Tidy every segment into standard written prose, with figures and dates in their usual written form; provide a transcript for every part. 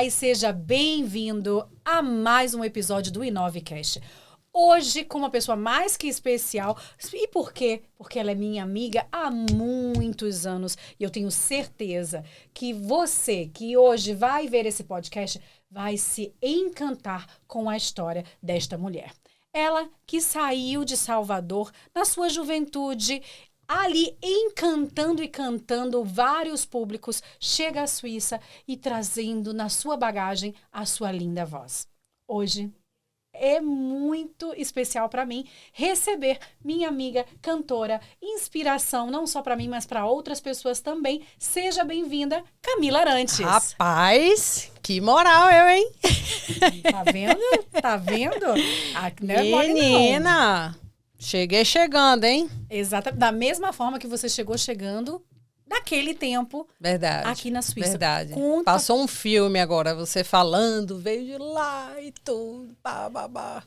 e seja bem-vindo a mais um episódio do Inovecast. Hoje com uma pessoa mais que especial. E por quê? Porque ela é minha amiga há muitos anos. E eu tenho certeza que você, que hoje vai ver esse podcast, vai se encantar com a história desta mulher. Ela que saiu de Salvador na sua juventude, ali encantando e cantando vários públicos, chega à Suíça e trazendo na sua bagagem a sua linda voz. Hoje é muito especial para mim receber minha amiga cantora, inspiração não só para mim, mas para outras pessoas também. Seja bem-vinda, Camila Arantes. Rapaz, que moral eu, hein? Tá vendo? Tá vendo? Ah, não é mole, não. Menina, cheguei chegando, hein? Exato. Da mesma forma que você chegou chegando naquele tempo. Verdade. Aqui na Suíça. Verdade. Conta... Passou um filme agora, você falando, veio de lá e tudo, babá.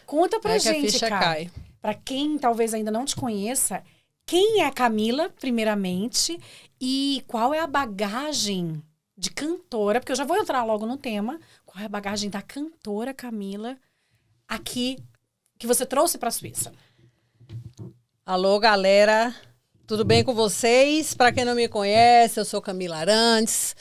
Conta pra que a gente, ficha cara. cai. Pra quem talvez ainda não te conheça, quem é a Camila, primeiramente, e qual é a bagagem de cantora, porque eu já vou entrar logo no tema, qual é a bagagem da cantora Camila aqui, que você trouxe pra Suíça? Alô, galera. Tudo bem com vocês? Para quem não me conhece, eu sou Camila Arantes,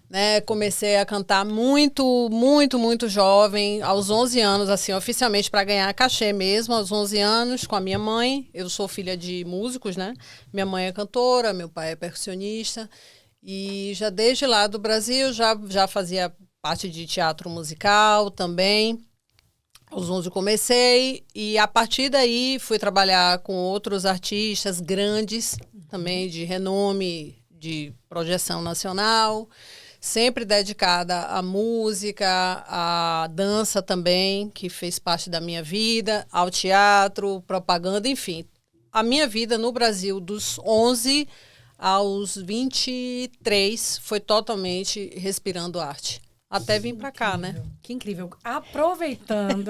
né? Comecei a cantar muito jovem, aos 11 anos, assim, oficialmente para ganhar cachê mesmo, aos 11 anos, com a minha mãe. Eu sou filha de músicos, né? Minha mãe é cantora, meu pai é percussionista. E já desde lá do Brasil, já fazia parte de teatro musical também. Aos 11 comecei e a partir daí fui trabalhar com outros artistas grandes, também de renome, de projeção nacional, sempre dedicada à música, à dança também, que fez parte da minha vida, ao teatro, propaganda, enfim. A minha vida no Brasil, dos 11 aos 23, foi totalmente respirando arte. Até vim pra cá, né? Que incrível. Aproveitando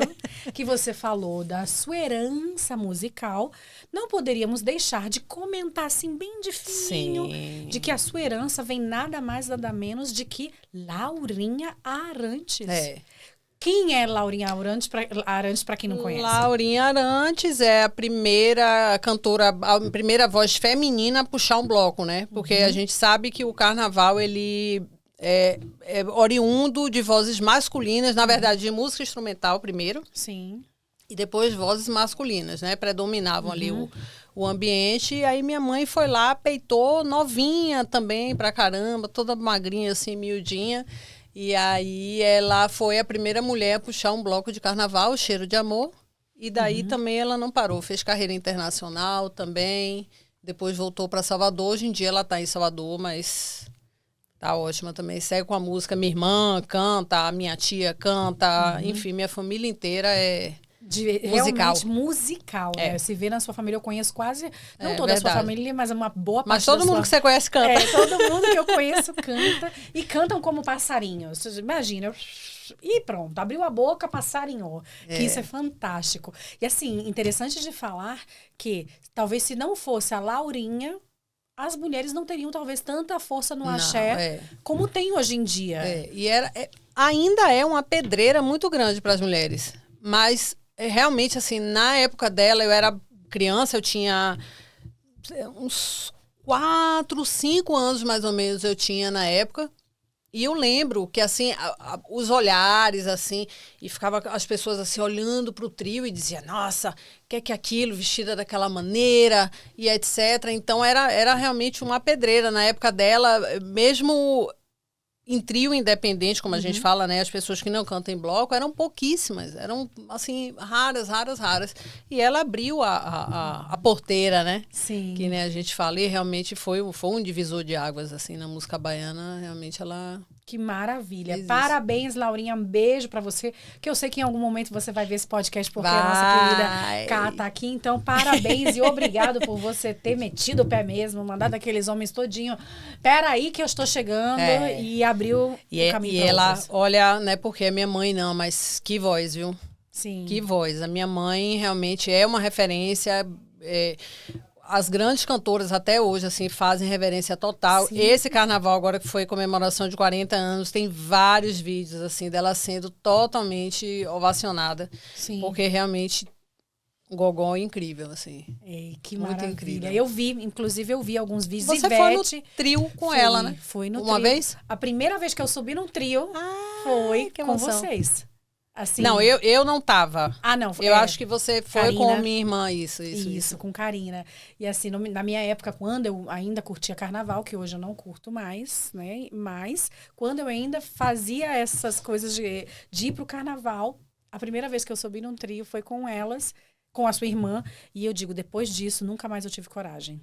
que você falou da sua herança musical, não poderíamos deixar de comentar assim bem de fininho. Sim. De que a sua herança vem nada mais, nada menos de que Laurinha Arantes. É. Quem é Laurinha Arantes, para quem não conhece? Laurinha Arantes é a primeira cantora, a primeira voz feminina a puxar um bloco, né? Porque a gente sabe que o carnaval, ele... É oriundo de vozes masculinas, na verdade, de música instrumental primeiro. Sim. E depois vozes masculinas, né? Predominavam ali o ambiente. E aí minha mãe foi lá, peitou, novinha também pra caramba, toda magrinha assim, miudinha. E aí ela foi a primeira mulher a puxar um bloco de carnaval, Cheiro de Amor. E daí também ela não parou, fez carreira internacional também. Depois voltou para Salvador. Hoje em dia ela tá em Salvador, mas... Tá ótima também. Segue com a música. Minha irmã canta, a minha tia canta. Enfim, minha família inteira é musical. Realmente musical, né? Se vê na sua família, eu conheço quase... Não toda verdade. a sua família, mas uma boa parte Mas todo mundo que você conhece canta. Todo mundo que eu conheço canta. E cantam como passarinhos. Imagina, e pronto, abriu a boca, passarinhou. Que isso é fantástico. E assim, interessante de falar que talvez se não fosse a Laurinha... as mulheres não teriam, talvez, tanta força no axé como tem hoje em dia. E ainda é uma pedreira muito grande para as mulheres. Mas, realmente, assim, na época dela, eu era criança, eu tinha uns 4, 5 anos, mais ou menos, eu tinha na época. E eu lembro que, assim, os olhares, assim, e ficava as pessoas, assim, olhando para o trio e dizia, nossa, o que é aquilo, vestida daquela maneira, e etc. Então, era realmente uma pedreira. Na época dela, mesmo em trio independente, como a gente fala, né, as pessoas que não cantam em bloco eram pouquíssimas, eram, assim, raras. E ela abriu a porteira, né? Sim. Que, né, a gente fala, e realmente foi um divisor de águas, assim, na música baiana, realmente ela... Que maravilha. Parabéns, Laurinha. Um beijo pra você. Que eu sei que em algum momento você vai ver esse podcast, porque a nossa querida Cá tá aqui. Então, parabéns e obrigado por você ter metido o pé mesmo, mandado aqueles homens todinho. Peraí que eu estou chegando e abriu o caminho. E ela, olha, não é porque é minha mãe, não, mas que voz, viu? Sim. Que voz. A minha mãe realmente é uma referência... as grandes cantoras até hoje, assim, fazem reverência total. Sim. Esse carnaval agora que foi comemoração de 40 anos, tem vários vídeos, assim, dela sendo totalmente ovacionada. Sim. Porque realmente o gogó é incrível, assim. Ei, que Muito maravilha. incrível. Inclusive eu vi alguns vídeos. Você Ivete, foi no trio com ela, né? Fui no Uma trio. vez? A primeira vez que eu subi num trio foi que com emoção. vocês. Assim, Não, eu não tava. Ah, não. Eu acho que você foi Karina. com minha irmã, isso. Isso, com Karina. E assim, na minha época, quando eu ainda curtia carnaval, que hoje eu não curto mais, né? Mas quando eu ainda fazia essas coisas de ir pro carnaval, a primeira vez que eu subi num trio foi com elas, com a sua irmã. E eu digo, depois disso, nunca mais eu tive coragem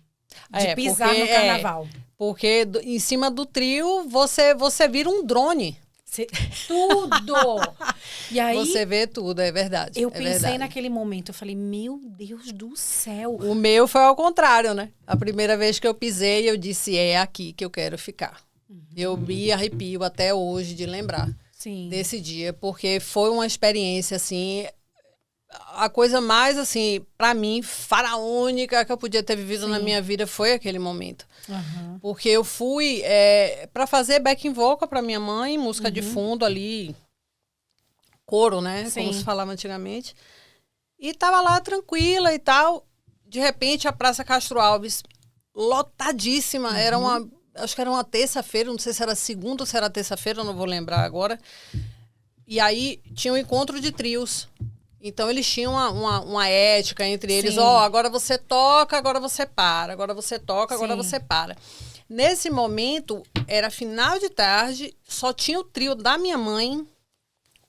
de pisar no carnaval. Porque em cima do trio, você vira um drone. Tudo! E aí, você vê tudo, é verdade. Eu pensei naquele momento, eu falei, meu Deus do céu. O meu foi ao contrário, né? A primeira vez que eu pisei, eu disse, é aqui que eu quero ficar. Eu me arrepio até hoje de lembrar desse dia, porque foi uma experiência, assim, a coisa mais, assim, pra mim, faraônica que eu podia ter vivido na minha vida foi aquele momento. Porque eu fui para fazer backing vocal pra minha mãe, música de fundo ali, coro, né? Como se falava antigamente. E tava lá tranquila e tal. De repente, a Praça Castro Alves, lotadíssima. Era acho que era uma terça-feira, não sei se era segunda ou se era terça-feira, eu não vou lembrar agora. E aí tinha um encontro de trios. Então, eles tinham uma ética entre eles. Agora você toca, agora você para. Agora você toca, agora você para. Nesse momento, era final de tarde, só tinha o trio da minha mãe,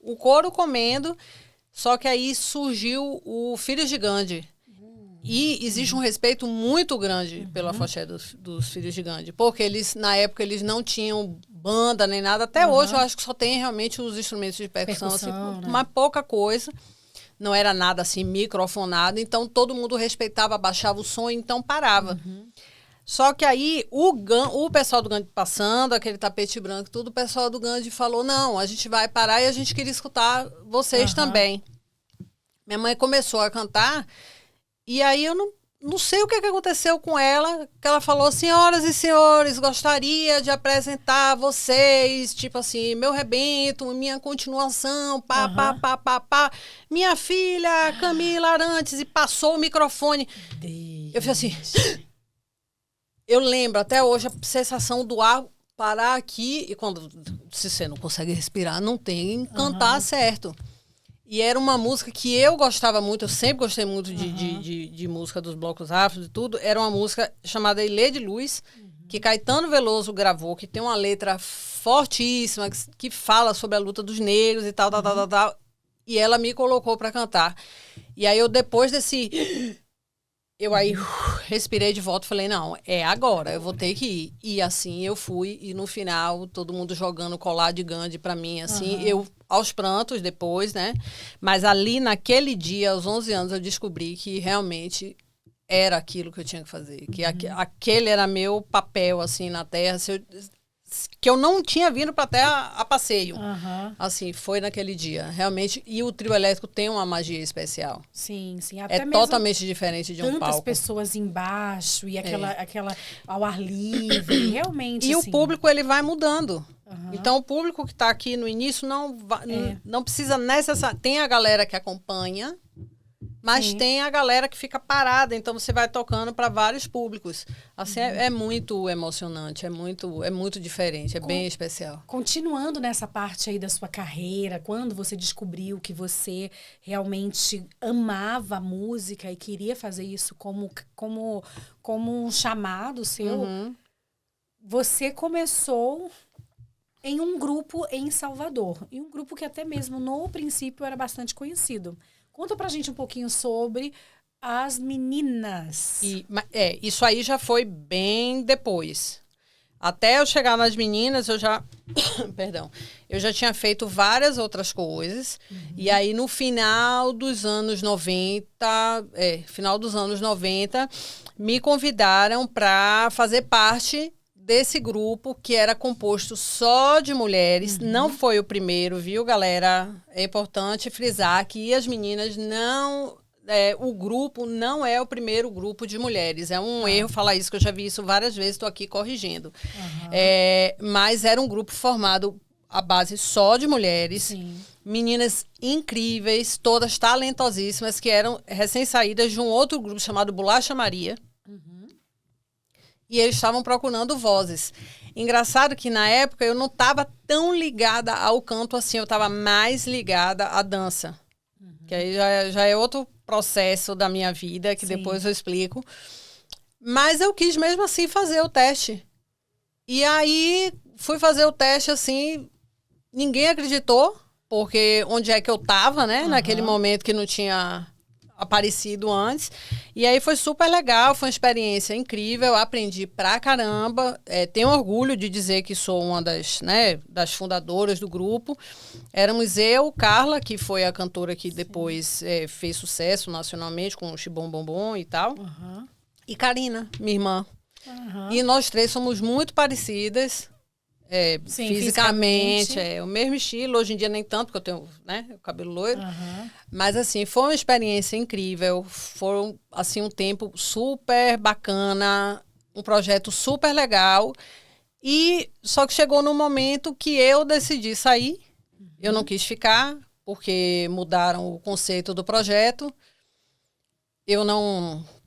o coro comendo, só que aí surgiu o Filhos de Gandhi. E existe um respeito muito grande pelo afoxé dos Filhos de Gandhi, porque eles, na época, eles não tinham banda nem nada. Até hoje, eu acho que só tem realmente os instrumentos de percussão assim, né? Mas pouca coisa. Não era nada assim microfonado, então todo mundo respeitava, abaixava o som, então parava. Só que aí o pessoal do Gandhi passando, aquele tapete branco, tudo, o pessoal do Gandhi falou, não, a gente vai parar e a gente queria escutar vocês também. Minha mãe começou a cantar e aí eu não sei o que aconteceu com ela, que ela falou, senhoras e senhores, gostaria de apresentar a vocês, tipo assim, meu rebento, minha continuação, pá. Minha filha, Camila Arantes, e passou o microfone. Eu fiz assim... Eu lembro até hoje a sensação do ar parar aqui e quando se você não consegue respirar, não tem cantar certo. E era uma música que eu gostava muito, eu sempre gostei muito de música dos blocos afros e tudo. Era uma música chamada Ilê de Luz, que Caetano Veloso gravou, que tem uma letra fortíssima, que fala sobre a luta dos negros e tal. E ela me colocou para cantar. E aí eu, depois desse... Eu aí respirei de volta e falei, não, é agora, eu vou ter que ir. E assim eu fui, e no final, todo mundo jogando colar de Gandhi pra mim, assim, eu aos prantos depois, né? Mas ali naquele dia, aos 11 anos, eu descobri que realmente era aquilo que eu tinha que fazer. Que aquele era meu papel, assim, na Terra. Que eu não tinha vindo pra Terra a passeio. Assim, foi naquele dia, realmente. E o trio elétrico tem uma magia especial. Sim. Até totalmente diferente de um palco. Tantas pessoas embaixo e aquela ao ar livre, realmente. E assim. o público, ele vai mudando. Então, o público que está aqui no início não precisa necessariamente... Tem a galera que acompanha, mas tem a galera que fica parada. Então, você vai tocando para vários públicos. Assim, é muito emocionante, é muito diferente, é bem especial. Continuando nessa parte aí da sua carreira, quando você descobriu que você realmente amava a música e queria fazer isso como um chamado seu, você começou em um grupo em Salvador. E um grupo que até mesmo no princípio era bastante conhecido. Conta pra gente um pouquinho sobre as meninas. Isso aí já foi bem depois. Até eu chegar nas meninas, eu já... Perdão. Eu já tinha feito várias outras coisas. E aí, no final dos anos 90... me convidaram para fazer parte desse grupo que era composto só de mulheres. Não foi o primeiro, viu, galera? É importante frisar que as meninas o grupo não é o primeiro grupo de mulheres. É um erro falar isso, que eu já vi isso várias vezes, estou aqui corrigindo. Mas era um grupo formado à base só de mulheres. Sim. Meninas incríveis, todas talentosíssimas, que eram recém-saídas de um outro grupo chamado Bolacha Maria. E eles estavam procurando vozes. Engraçado que na época eu não estava tão ligada ao canto assim, eu estava mais ligada à dança. Que aí já é outro processo da minha vida, que depois eu explico. Mas eu quis mesmo assim fazer o teste. E aí fui fazer o teste assim, ninguém acreditou. Porque onde é que eu estava, né? Naquele momento que não tinha aparecido antes. E aí foi super legal, foi uma experiência incrível, aprendi pra caramba. Tenho orgulho de dizer que sou uma das fundadoras do grupo. Éramos eu, Carla, que foi a cantora que depois fez sucesso nacionalmente com o Xibom Bombom e tal. E Karina, minha irmã. E nós três somos muito parecidas. Sim, fisicamente, o mesmo estilo. Hoje em dia nem tanto, porque eu tenho o cabelo loiro. Mas assim, foi uma experiência incrível. Foi assim, um tempo super bacana, um projeto super legal. E só que chegou num momento que eu decidi sair. Eu não quis ficar, porque mudaram o conceito do projeto.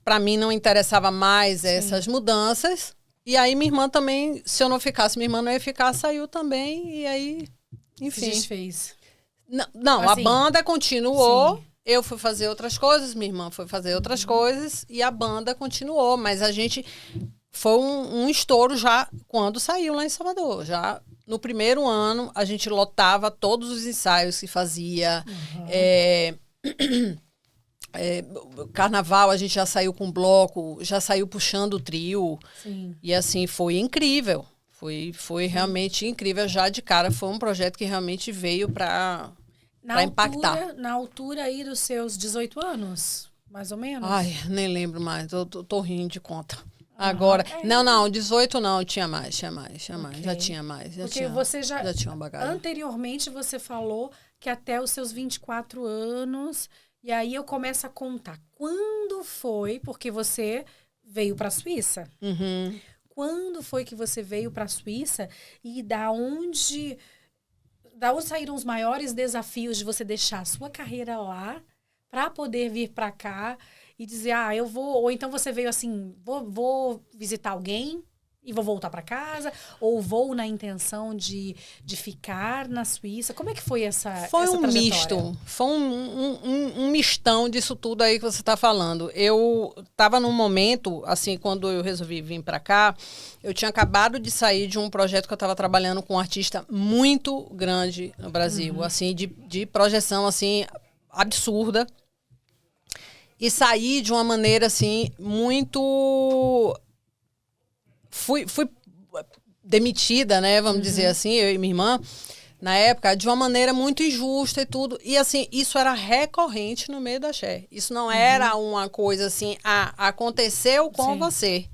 Para mim não interessava mais essas mudanças. E aí minha irmã também, se eu não ficasse, minha irmã não ia ficar, saiu também, e aí, enfim. Desfez. Não, assim, a banda continuou, eu fui fazer outras coisas, minha irmã foi fazer outras coisas, e a banda continuou, mas a gente foi um estouro já quando saiu lá em Salvador. Já no primeiro ano, a gente lotava todos os ensaios que fazia, carnaval, a gente já saiu com bloco, já saiu puxando o trio. Sim. E assim, foi incrível. Foi realmente incrível. Já de cara, foi um projeto que realmente veio para impactar. Na altura aí dos seus 18 anos, mais ou menos? Ai, nem lembro mais. Tô rindo de conta. Agora, não, 18 não, tinha mais. Okay. Já tinha mais. Porque você já tinha uma bagagem. Anteriormente você falou que até os seus 24 anos... E aí eu começo a contar. Quando foi, porque você veio para a Suíça? Quando foi que você veio para a Suíça da onde saíram os maiores desafios de você deixar a sua carreira lá para poder vir para cá e dizer, eu vou... Ou então você veio assim, vou visitar alguém e vou voltar para casa, ou vou na intenção de ficar na Suíça? Como é que foi essa trajetória? Misto, foi um mistão disso tudo aí que você está falando. Eu estava num momento, assim, quando eu resolvi vir para cá, eu tinha acabado de sair de um projeto que eu estava trabalhando com um artista muito grande no Brasil, assim, de projeção, assim, absurda. E saí de uma maneira, assim, muito... Fui demitida, né? Vamos dizer assim, eu e minha irmã, na época, de uma maneira muito injusta e tudo. E assim, isso era recorrente no meio da axé. Isso não era uma coisa assim, aconteceu com você,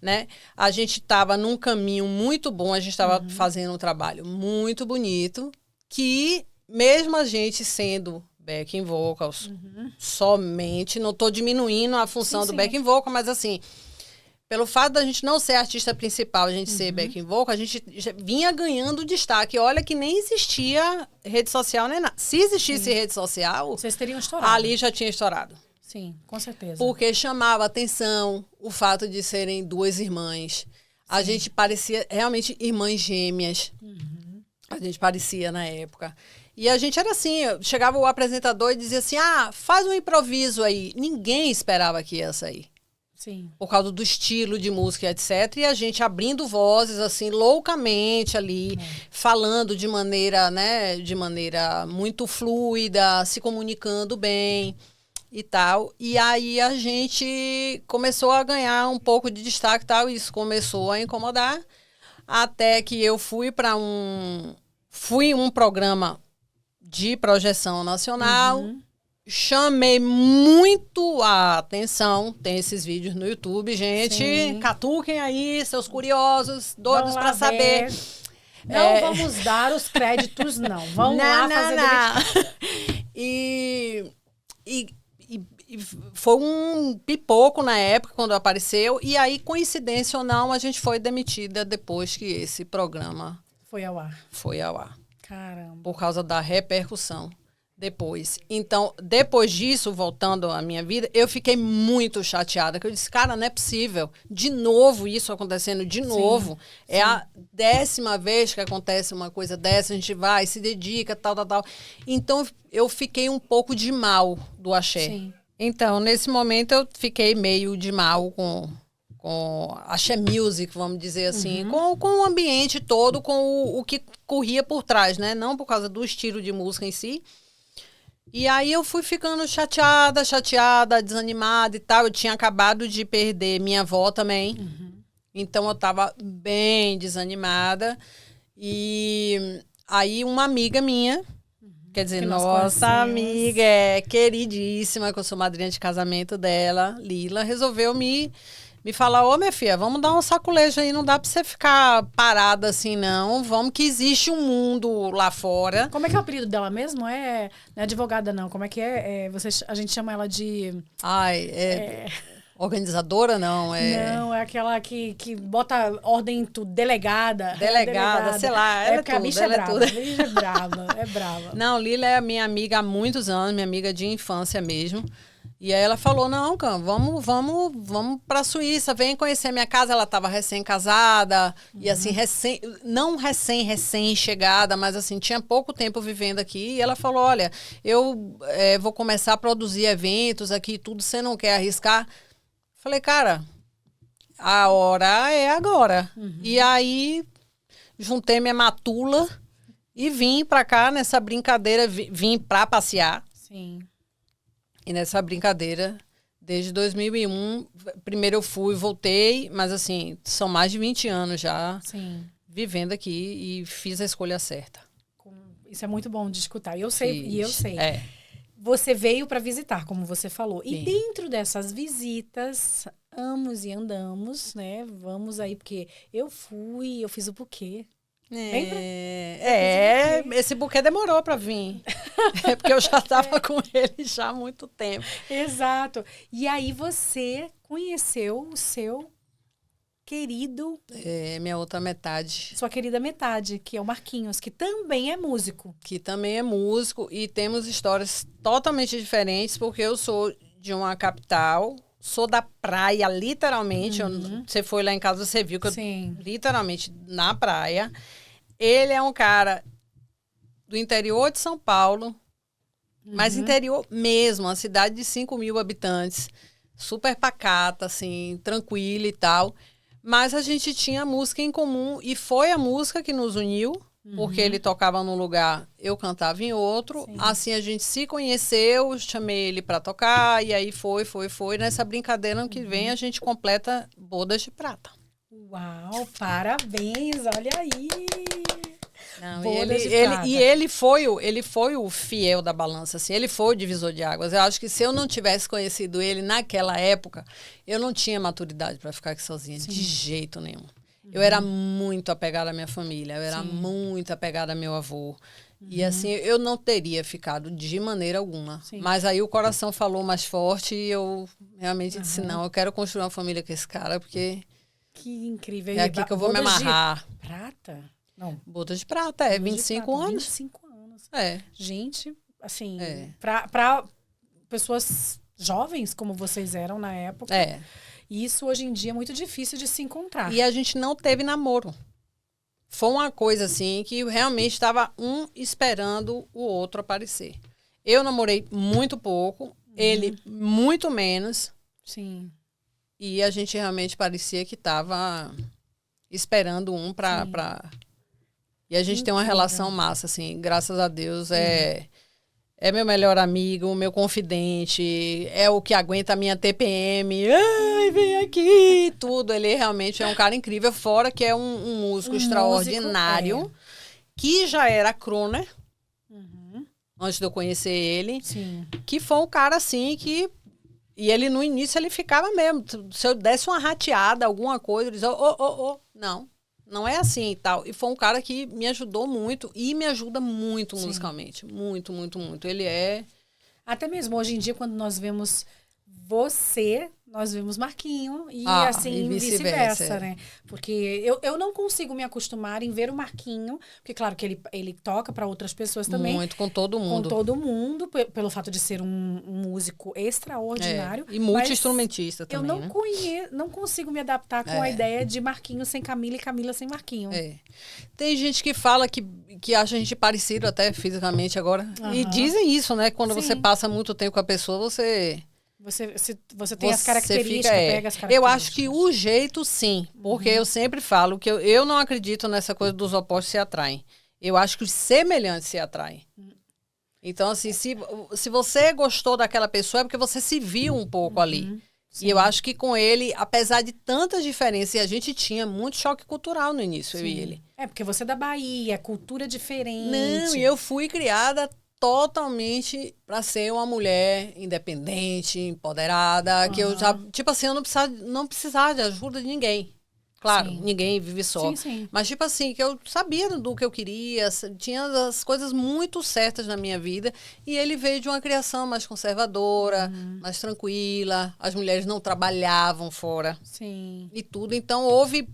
né? A gente estava num caminho muito bom, a gente estava fazendo um trabalho muito bonito, que mesmo a gente sendo backing vocals, somente, não estou diminuindo a função do backing vocal, mas assim... Pelo fato da gente não ser artista principal, a gente ser backing vocal, a gente já vinha ganhando destaque. Olha que nem existia rede social nem nada. Se existisse rede social... Vocês teriam estourado. Ali já tinha estourado. Sim, com certeza. Porque chamava atenção o fato de serem duas irmãs. A gente parecia realmente irmãs gêmeas. A gente parecia na época. E a gente era assim, chegava o apresentador e dizia assim, faz um improviso aí. Ninguém esperava que ia sair. Sim. Por causa do estilo de música, etc. E a gente abrindo vozes, assim, loucamente ali, falando de maneira muito fluida, se comunicando bem e tal. E aí a gente começou a ganhar um pouco de destaque e tal, e isso começou a incomodar, até que eu fui para um programa de projeção nacional. Chamei muito a atenção. Tem esses vídeos no YouTube, gente. Sim. Catuquem aí, seus curiosos, doidos para saber. Não vamos dar os créditos, não. Vamos lá fazer... foi um pipoco na época, quando apareceu. E aí, coincidência ou não, a gente foi demitida depois que esse programa Foi ao ar. foi ao ar. Caramba. Por causa da repercussão depois. Então, depois disso, voltando à minha vida, eu fiquei muito chateada. Que eu disse, cara, não é possível. De novo isso acontecendo, de novo. É a 10ª vez que acontece uma coisa dessa, a gente vai, se dedica, tal, tal, tal. Então, eu fiquei um pouco de mal do axé. Sim. Então, nesse momento, eu fiquei meio de mal com axé music, vamos dizer assim, com o ambiente todo, com o que corria por trás, né? Não por causa do estilo de música em si. E aí eu fui ficando chateada, desanimada e tal. Eu tinha acabado de perder minha avó também. Então eu tava bem desanimada. E aí uma amiga minha, quer dizer, Que nós nossa conhecemos. amiga, queridíssima, que eu sou madrinha de casamento dela, Lila, resolveu me falar, ô minha filha, vamos dar um saculejo aí, não dá pra você ficar parada assim, não. Vamos que existe um mundo lá fora. Como é que é o apelido dela mesmo? Não é advogada, não. Como é que é? A gente chama ela de... Ai, organizadora, não, Não, é aquela que bota ordem em tudo. Delegada. Delegada, sei lá, ela é porque a tudo, bicha é ela é brava. tudo. A bicha é brava, é brava. Não, Lila é minha amiga há muitos anos, minha amiga de infância mesmo. E aí ela falou, não, Cam, vamos pra Suíça, vem conhecer a minha casa. Ela estava recém-casada, e assim, não recém-chegada, mas assim, tinha pouco tempo vivendo aqui. E ela falou, olha, eu vou começar a produzir eventos aqui e tudo, você não quer arriscar? Falei, cara, a hora é agora. E aí, juntei minha matula e vim pra cá nessa brincadeira, vim pra passear. Sim. E nessa brincadeira, desde 2001, primeiro eu fui, voltei, mas assim, são mais de 20 anos já Sim. vivendo aqui e fiz a escolha certa. Isso é muito bom de escutar. Eu sei. É. Você veio para visitar, como você falou. E Sim. dentro dessas visitas, amos e andamos, né? Vamos aí, porque eu fiz o buquê. Lembra? Esse buquê demorou para vir. É porque eu já estava com ele já há muito tempo. Exato. E aí você conheceu o seu querido, Minha outra metade, sua querida metade, que é o Marquinhos, que também é músico. que também é músico, e temos histórias totalmente diferentes, porque eu sou de uma capital, sou da praia, literalmente. Você foi lá em casa, você viu que eu literalmente na praia. Ele é um cara do interior de São Paulo, mas interior mesmo, uma cidade de 5.000 habitantes, super pacata, assim, tranquila e tal. Mas a gente tinha música em comum e foi a música que nos uniu, porque ele tocava num lugar, eu cantava em outro. Sim. Assim a gente se conheceu, chamei ele para tocar e aí foi. Nessa brincadeira, ano que vem a gente completa Bodas de Prata. Uau, parabéns, olha aí. Não, Bodas de Prata. ele foi o fiel da balança, assim, ele foi o divisor de águas. Eu acho que se eu não tivesse conhecido ele naquela época, eu não tinha maturidade para ficar aqui sozinha, de jeito nenhum. Eu era muito apegada à minha família, eu era muito apegada ao meu avô. E assim, eu não teria ficado de maneira alguma. Sim. Mas aí o coração falou mais forte e eu realmente disse, não, eu quero construir uma família com esse cara, porque Que incrível. é aqui que eu vou me Bodas de amarrar. Prata? Não. Bodas de Prata, Bodas de 25 Prata, anos. 25 anos. É. Gente, assim, É. para pessoas jovens como vocês eram na época, isso hoje em dia é muito difícil de se encontrar. E a gente não teve namoro. Foi uma coisa assim que realmente estava um esperando o outro aparecer. Eu namorei muito pouco, ele muito menos. Sim. E a gente realmente parecia que estava esperando um pra... E a gente tem uma relação massa, assim, graças a Deus. É meu melhor amigo, meu confidente, é o que aguenta a minha TPM. Ai, vem aqui, tudo. Ele realmente é um cara incrível, fora que é um músico extraordinário, que já era crooner, antes de eu conhecer ele. Sim. Que foi um cara, assim, que... E ele, no início, ele ficava mesmo. Se eu desse uma rateada, alguma coisa, ele dizia, não é assim e tal. E foi um cara que me ajudou muito e me ajuda muito musicalmente. Muito, muito, muito. Ele é Até mesmo hoje em dia, quando nós vemos você, nós vemos Marquinho e assim e vice-versa, né? Porque eu não consigo me acostumar em ver o Marquinho, porque claro que ele toca para outras pessoas também. Muito, com todo mundo. Com todo mundo, pelo fato de ser um músico extraordinário. E multi-instrumentista também, eu não consigo me adaptar com a ideia de Marquinho sem Camila e Camila sem Marquinho. Tem gente que fala que acha a gente parecido até fisicamente agora. E dizem isso, né? Quando você passa muito tempo com a pessoa, você tem as características, pega as características. Eu acho que o jeito, sim. Porque eu sempre falo que eu não acredito nessa coisa dos opostos se atraem. Eu acho que os semelhantes se atraem. Então, assim, se você gostou daquela pessoa, é porque você se viu um pouco ali. Sim. E eu acho que com ele, apesar de tantas diferenças, e a gente tinha muito choque cultural no início, eu e ele. Porque você é da Bahia, cultura diferente. Não, e eu fui criada totalmente para ser uma mulher independente, empoderada, que eu já, tipo assim, eu não precisava de ajuda de ninguém. Claro, ninguém vive só. Sim. Mas, tipo assim, que eu sabia do que eu queria, tinha as coisas muito certas na minha vida. E ele veio de uma criação mais conservadora, mais tranquila. As mulheres não trabalhavam fora. Sim. E tudo. Então, houve...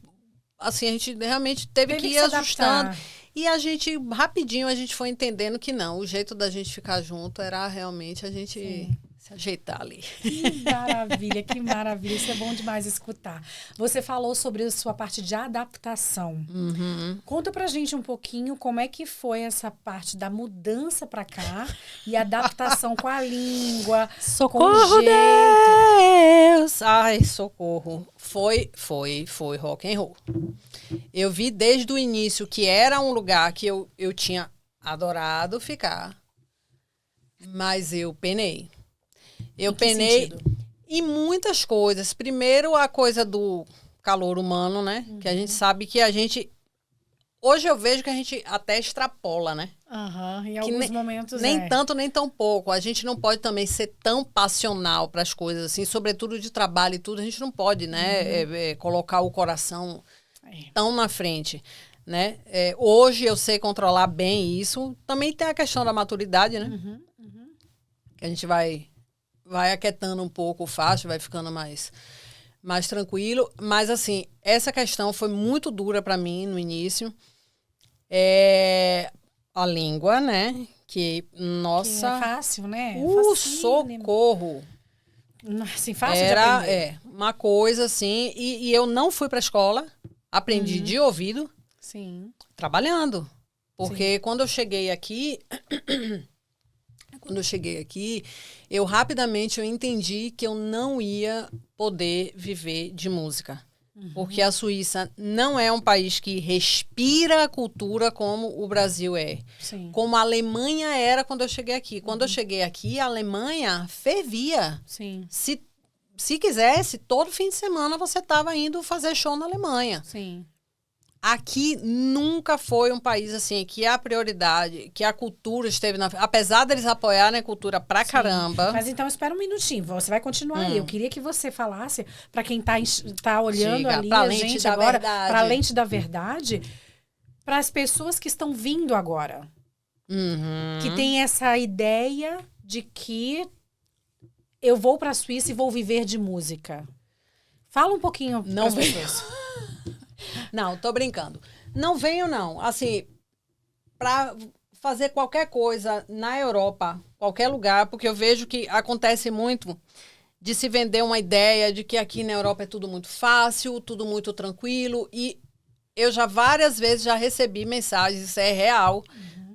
Assim, a gente realmente teve que ir ajustando. E a gente, rapidinho, a gente foi entendendo que não. O jeito da gente ficar junto era realmente a gente... se ajeitar ali. Que maravilha. Isso é bom demais escutar. Você falou sobre a sua parte de adaptação. Conta pra gente um pouquinho como é que foi essa parte da mudança pra cá e a adaptação com a língua, socorro, com o jeito. Deus! Ai, socorro. Foi rock and roll. Eu vi desde o início que era um lugar que eu tinha adorado ficar, mas eu penei. Eu penei em muitas coisas. Primeiro, a coisa do calor humano, né? Que a gente sabe que a gente... Hoje eu vejo que a gente até extrapola, né? Em alguns momentos nem tanto, nem tão pouco. A gente não pode também ser tão passional para as coisas, assim, sobretudo de trabalho e tudo. A gente não pode, né? Colocar o coração tão na frente, né? Hoje eu sei controlar bem isso. Também tem a questão da maturidade, né? Que a gente vai aquietando um pouco o facho, vai ficando mais tranquilo. Mas, assim, essa questão foi muito dura para mim no início. A língua, né? Que, nossa... Que é fácil, né? Socorro! Assim, fácil de aprender. Era uma coisa, assim... E eu não fui para a escola. Aprendi de ouvido. Sim. Trabalhando. Porque quando eu cheguei aqui... eu rapidamente entendi que eu não ia poder viver de música. Porque a Suíça não é um país que respira a cultura como o Brasil é. Sim. Como a Alemanha era quando eu cheguei aqui. Quando eu cheguei aqui, a Alemanha fervia. Sim. Se quisesse, todo fim de semana você estava indo fazer show na Alemanha. Sim. Aqui nunca foi um país assim que a prioridade, que a cultura esteve na... Apesar deles apoiarem a cultura pra caramba. Mas então espera um minutinho, você vai continuar aí. Eu queria que você falasse para quem tá olhando ali a gente agora, para a lente da verdade, para as pessoas que estão vindo agora. Que tem essa ideia de que eu vou para a Suíça e vou viver de música. Fala um pouquinho para as pessoas. Não, tô brincando. Não venho, não. Assim, para fazer qualquer coisa na Europa, qualquer lugar, porque eu vejo que acontece muito de se vender uma ideia de que aqui na Europa é tudo muito fácil, tudo muito tranquilo. E eu já várias vezes já recebi mensagens, isso é real,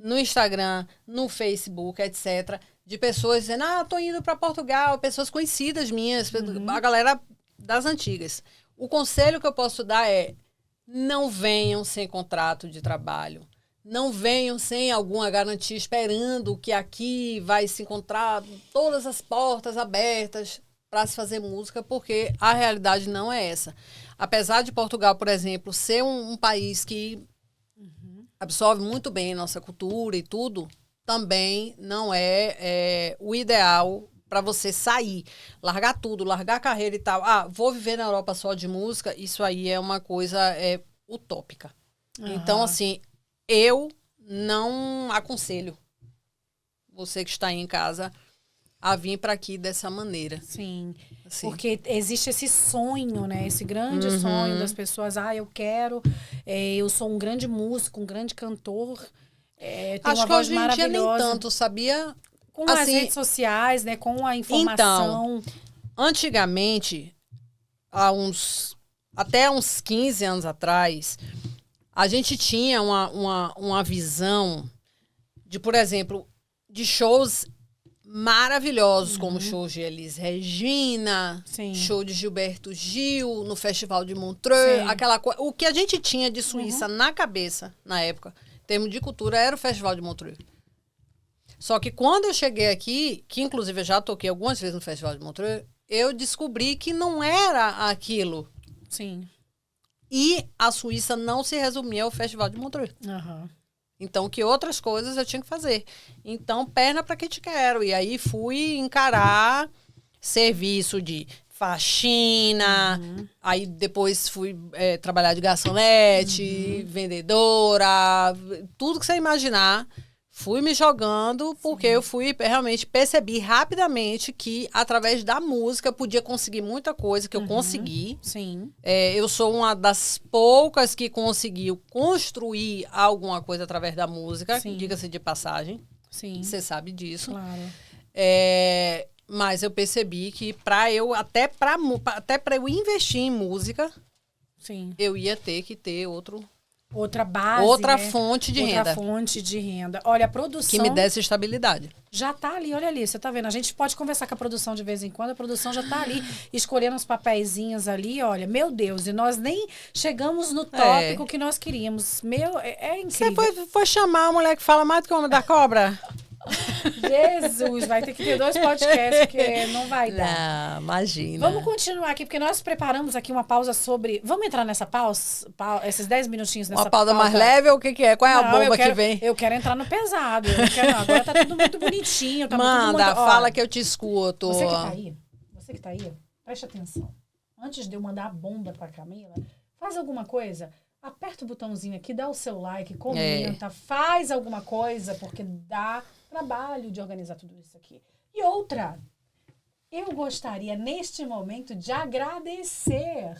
no Instagram, no Facebook, etc., de pessoas dizendo, tô indo para Portugal, pessoas conhecidas minhas, a galera das antigas. O conselho que eu posso dar é: não venham sem contrato de trabalho. Não venham sem alguma garantia, esperando que aqui vai se encontrar todas as portas abertas para se fazer música, porque a realidade não é essa. Apesar de Portugal, por exemplo, ser um país que absorve muito bem nossa cultura e tudo, também não é o ideal para você sair, largar tudo, largar a carreira e tal. Vou viver na Europa só de música, isso aí é uma coisa utópica. Então, assim, eu não aconselho você que está aí em casa a vir para aqui dessa maneira. Sim. Assim. Porque existe esse sonho, né? Esse grande sonho das pessoas. Eu quero, eu sou um grande músico, um grande cantor. Tenho Acho uma que voz hoje em dia nem maravilhosa. tanto, sabia? Com as redes sociais, né? Com a informação. Então, antigamente, até uns 15 anos atrás, a gente tinha uma visão de, por exemplo, de shows maravilhosos, como shows de Elis Regina, Sim. show de Gilberto Gil, no Festival de Montreux, Sim. aquela coisa. O que a gente tinha de Suíça na cabeça, na época, em termos de cultura, era o Festival de Montreux. Só que quando eu cheguei aqui, que inclusive eu já toquei algumas vezes no Festival de Montreux, eu descobri que não era aquilo. Sim. E a Suíça não se resumia ao Festival de Montreux. Então, que outras coisas eu tinha que fazer. Então, perna para que te quero. E aí fui encarar serviço de faxina, aí depois fui trabalhar de garçonete, vendedora, tudo que você imaginar. Fui me jogando porque eu realmente percebi rapidamente que através da música eu podia conseguir muita coisa que eu consegui. Sim. Eu sou uma das poucas que conseguiu construir alguma coisa através da música, diga-se de passagem. Sim. Você sabe disso. Claro. Mas eu percebi que até para eu investir em música, eu ia ter que ter outra base, outra né? fonte de renda. Outra fonte de renda. Olha, a produção... Que me desse estabilidade. Já tá ali, olha ali, você tá vendo? A gente pode conversar com a produção de vez em quando, a produção já tá ali, escolhendo uns papeizinhos ali, olha, meu Deus, e nós nem chegamos no tópico que nós queríamos. É incrível. Você foi chamar a mulher que fala mais do que o homem da cobra? Jesus, vai ter que ter 2 podcasts, porque não vai dar. Não, imagina. Vamos continuar aqui, porque nós preparamos aqui uma pausa sobre... Vamos entrar nessa pausa? Esses 10 minutinhos nessa pausa. Uma pausa mais leve ou o que é? Qual é a bomba que vem? Eu quero entrar no pesado. Agora tá tudo muito bonitinho. Tá Manda, tudo muito, fala que eu te escuto. Você que tá aí, preste atenção. Antes de eu mandar a bomba pra Camila, faz alguma coisa... Aperta o botãozinho aqui, dá o seu like, comenta, faz alguma coisa, porque dá trabalho de organizar tudo isso aqui. E outra, eu gostaria neste momento de agradecer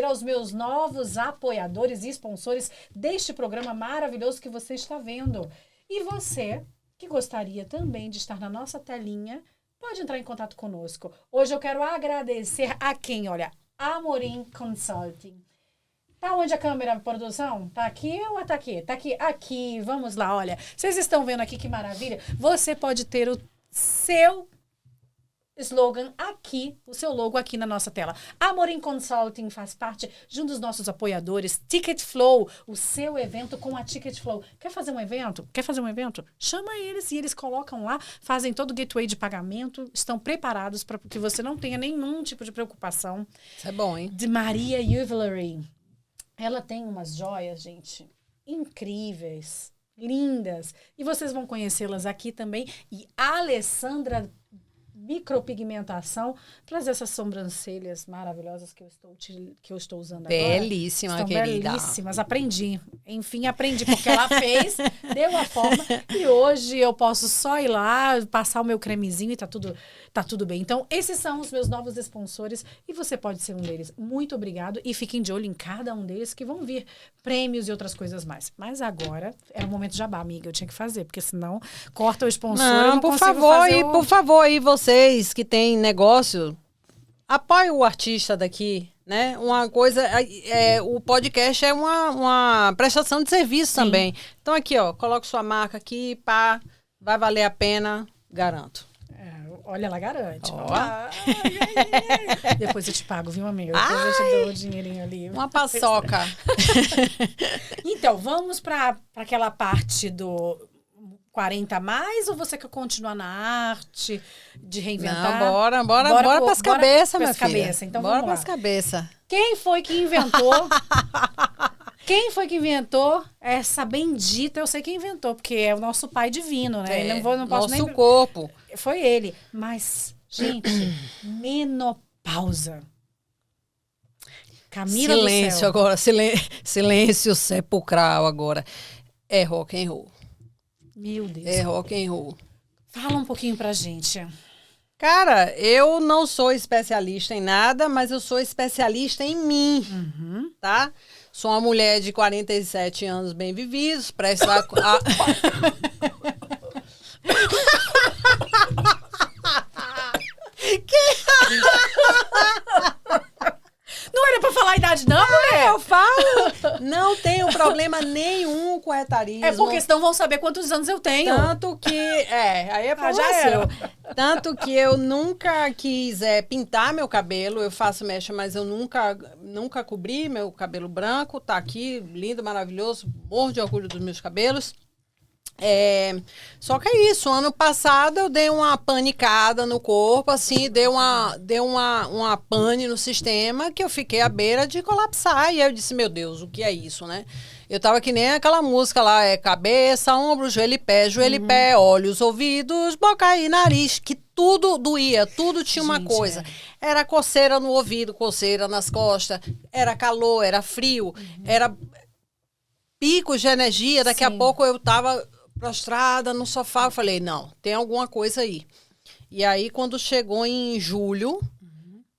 aos meus novos apoiadores e sponsores deste programa maravilhoso que você está vendo. E você, que gostaria também de estar na nossa telinha, pode entrar em contato conosco. Hoje eu quero agradecer a quem? Olha, Amorim Consulting. Tá onde a câmera, produção? Tá aqui ou tá aqui? Tá aqui. Aqui, vamos lá, olha. Vocês estão vendo aqui que maravilha? Você pode ter o seu slogan aqui, o seu logo aqui na nossa tela. Amorim Consulting faz parte de um dos nossos apoiadores, Ticket Flow, o seu evento com a Ticket Flow. Quer fazer um evento? Chama eles e eles colocam lá, fazem todo o gateway de pagamento, estão preparados para que você não tenha nenhum tipo de preocupação. Isso é bom, hein? De Maria Jewelry. Ela tem umas joias, gente, incríveis, lindas. E vocês vão conhecê-las aqui também. E a Alessandra Micropigmentação, trazer essas sobrancelhas maravilhosas que eu estou usando agora. Belíssima, Estão querida. Belíssimas, aprendi. Enfim, aprendi, porque ela fez, deu a forma. E hoje eu posso só ir lá, passar o meu cremezinho e tá tudo bem. Então, esses são os meus novos sponsores e você pode ser um deles. Muito obrigado e fiquem de olho em cada um deles que vão vir prêmios e outras coisas mais. Mas agora é o momento de jabá, amiga. Eu tinha que fazer, porque senão corta o sponsor. Não, por favor, aí vocês que têm negócio, apoiem o artista daqui, né? Uma coisa, o podcast é uma prestação de serviço também. Então aqui, ó, coloca sua marca aqui, pá, vai valer a pena, garanto. Olha, ela garante. Ó. Depois eu te pago, viu, amiga? Depois eu te dou o dinheirinho ali. Uma paçoca. Então, vamos para aquela parte do 40 a mais, ou você quer continuar na arte, de reinventar? Não, bora pras cabeças, minha filha. Cabeça. Então, bora vamos lá. pras cabeças. Quem foi que inventou... Quem foi que inventou essa bendita? Eu sei quem inventou, porque é o nosso pai divino, né? Não posso nosso nem... corpo. Foi ele. Mas, gente, menopausa. Camila Silêncio do céu. agora, silêncio sepulcral agora. É rock and roll. Meu Deus. É rock and roll. Fala um pouquinho pra gente. Cara, eu não sou especialista em nada, mas eu sou especialista em mim, tá? Sou uma mulher de 47 anos bem vividos, prestes a... Não era pra falar a idade, não, mulher? Eu falo, não tenho problema nenhum com etarismo. É porque senão vão saber quantos anos eu tenho. Tanto que, aí é já era. Tanto que eu nunca quis pintar meu cabelo, eu faço mecha, mas eu nunca cobri meu cabelo branco, tá aqui, lindo, maravilhoso, morro de orgulho dos meus cabelos. Só que é isso, ano passado eu dei uma panicada no corpo, assim, deu uma pane no sistema que eu fiquei à beira de colapsar. E aí eu disse, meu Deus, o que é isso, né? Eu tava que nem aquela música lá, cabeça, ombro, joelho e pé, olhos, ouvidos, boca e nariz, que tudo doía, tudo tinha uma coisa. Era coceira no ouvido, coceira nas costas, era calor, era frio, era picos de energia, daqui a pouco eu tava prostrada no sofá, eu falei, não, tem alguma coisa aí. E aí, quando chegou em julho,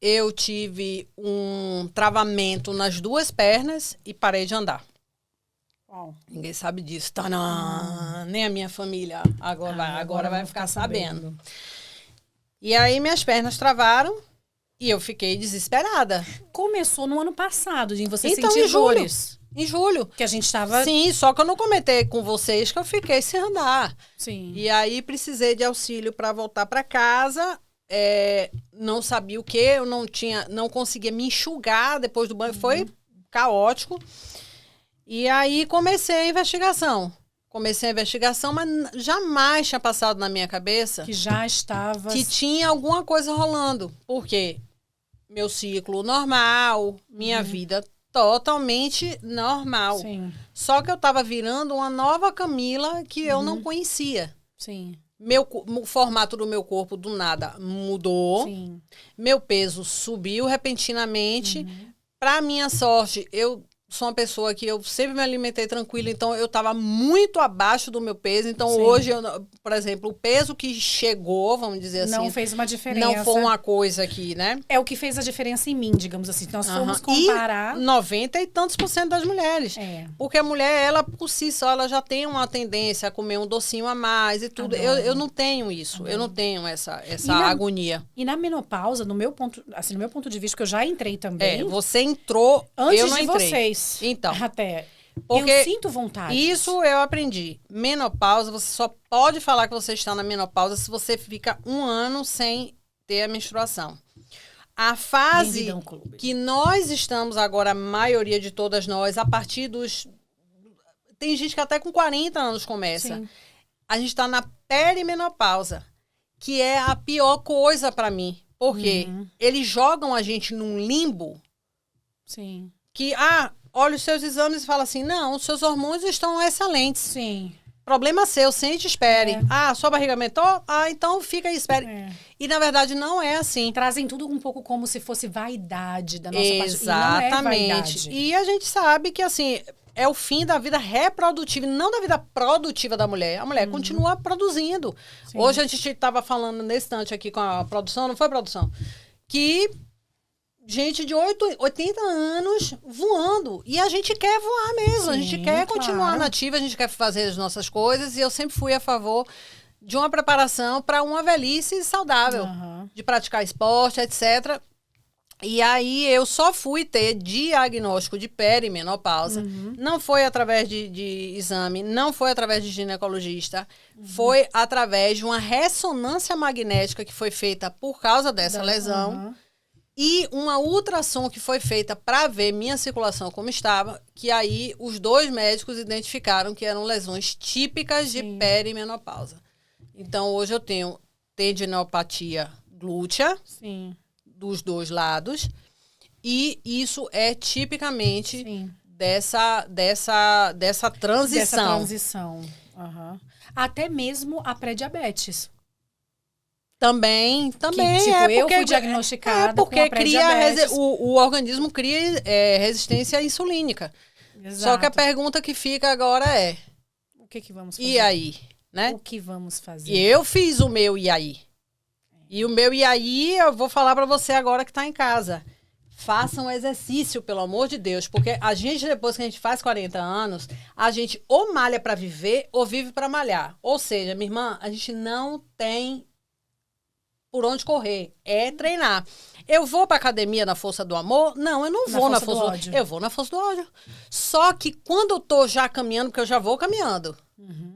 eu tive um travamento nas duas pernas e parei de andar. Ninguém sabe disso. Tadã! Nem a minha família agora vai ficar sabendo. E aí, minhas pernas travaram e eu fiquei desesperada. Começou no ano passado, de você Então, sentir em julho. dores. Em julho. Que a gente tava... Sim, só que eu não comentei com vocês que eu fiquei sem andar. Sim. E aí precisei de auxílio para voltar para casa. Não sabia o que, eu não conseguia me enxugar depois do banho. Foi caótico. E aí comecei a investigação. Mas jamais tinha passado na minha cabeça que já estava... que tinha alguma coisa rolando. Porque meu ciclo normal, minha vida totalmente normal. Sim. Só que eu estava virando uma nova Camila que eu não conhecia. Sim. O formato do meu corpo do nada mudou. Sim. Meu peso subiu repentinamente. Para minha sorte, eu sou uma pessoa que eu sempre me alimentei tranquila, então eu estava muito abaixo do meu peso. Então hoje, por exemplo, o peso que chegou, vamos dizer assim... Não fez uma diferença. Não foi uma coisa que, né? É o que fez a diferença em mim, digamos assim. Nós fomos comparar... E 90 e tantos % das mulheres. Porque a mulher, ela por si só, ela já tem uma tendência a comer um docinho a mais e tudo. Eu não tenho isso. Eu não tenho essa agonia. E na menopausa, no meu ponto de vista, que eu já entrei também... Você entrou, antes eu não de entrei. Vocês. Então, até porque eu sinto vontade. Isso eu aprendi. Menopausa, você só pode falar que você está na menopausa se você fica 1 ano sem ter a menstruação. A fase que nós estamos agora, a maioria de todas nós, a partir dos... Tem gente que até com 40 anos começa. Sim. A gente está na perimenopausa, que é a pior coisa para mim. Porque eles jogam a gente num limbo. Sim. Que, olha os seus exames e fala assim, não, os seus hormônios estão excelentes. Sim. Problema seu, sente e espere. Sua barriga aumentou? Então fica e espere. E, na verdade, não é assim. Trazem tudo um pouco como se fosse vaidade da nossa parte. Exatamente. E a gente sabe que, assim, é o fim da vida reprodutiva, não da vida produtiva da mulher. A mulher continua produzindo. Sim. Hoje a gente estava falando nesse instante aqui com a produção, não foi produção? Que... gente de 80 anos voando. E a gente quer voar mesmo. Sim, a gente quer continuar nativa, a gente quer fazer as nossas coisas. E eu sempre fui a favor de uma preparação para uma velhice saudável. De praticar esporte, etc. E aí eu só fui ter diagnóstico de perimenopausa. Não foi através de exame, não foi através de ginecologista. Foi através de uma ressonância magnética que foi feita por causa dessa lesão. E uma ultrassom que foi feita para ver minha circulação como estava, que aí os 2 médicos identificaram que eram lesões típicas de perimenopausa. Então, hoje eu tenho tendinopatia glútea, dos 2 lados, e isso é tipicamente dessa transição. Até mesmo a pré-diabetes. Também que, tipo, eu fui diagnosticada porque com a o organismo cria resistência insulínica. Exato. Só que a pergunta que fica agora é... o que vamos fazer? E aí? né? O que vamos fazer? E eu fiz o meu e aí. E o meu e aí eu vou falar para você agora que está em casa. Faça um exercício, pelo amor de Deus, porque a gente, depois que a gente faz 40 anos, a gente ou malha para viver ou vive para malhar. Ou seja, minha irmã, a gente não tem por onde correr, é treinar. Eu vou para academia na força do amor? Não, eu não vou na força do ódio. Eu vou na força do ódio. Só que quando eu tô já caminhando, porque eu já vou caminhando,